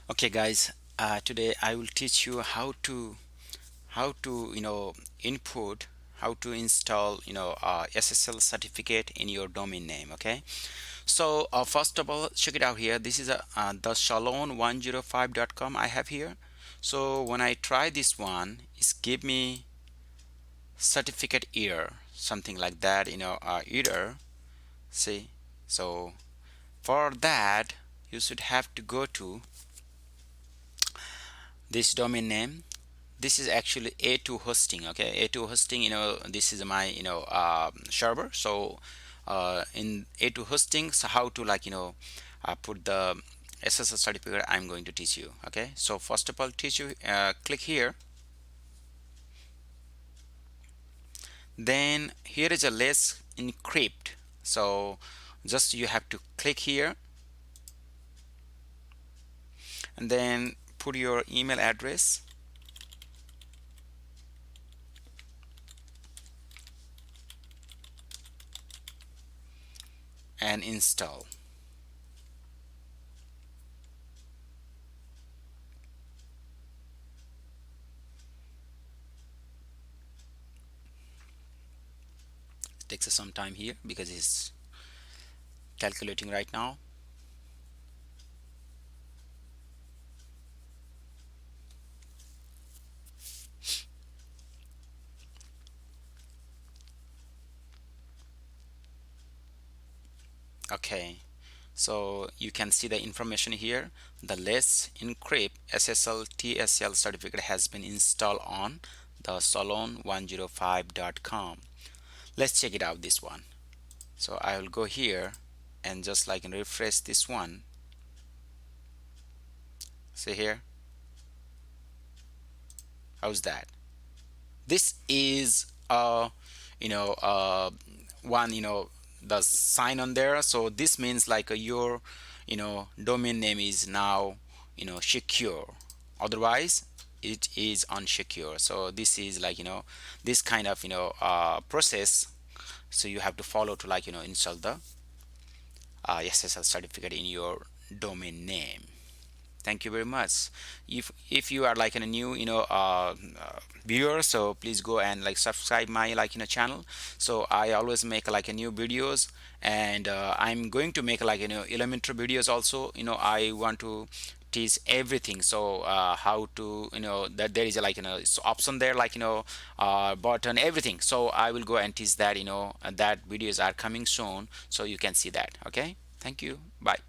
Okay, guys. Today I will teach you how to input, how to install SSL certificate in your domain name. Okay. So first of all, check it out here. This is the shalom105.com I have here. So when I try this one, it's give me certificate error, something like that. Error. See. So for that, you should have to go to this domain name. This is actually A2 hosting. Okay, A2 hosting, this is my server. So in A2 hosting, so how to put the SSL certificate, I'm going to teach you. Okay, so first of all, teach you, click here. Then here is a let's encrypt. So just you have to click here and then put your email address and install. It takes some time here because it's calculating right now. Okay, so you can see the information here. The Let's Encrypt SSL TSL certificate has been installed on the salon105.com. Let's check it out, this one. So I will go here and just refresh this one. See here, how's that? This is you know one the sign on there. So this means your domain name is now secure. Otherwise it is unsecure. So this is this kind of process. So you have to follow to install the SSL certificate in your domain name. Thank you very much. If you are a new viewer, so please go and subscribe my channel. So I always make a new videos, and I'm going to make elementary videos also. I want to teach everything. So how to that there is option there, button, everything. So I will go and teach that. That videos are coming soon, so you can see that. Okay, thank you, bye.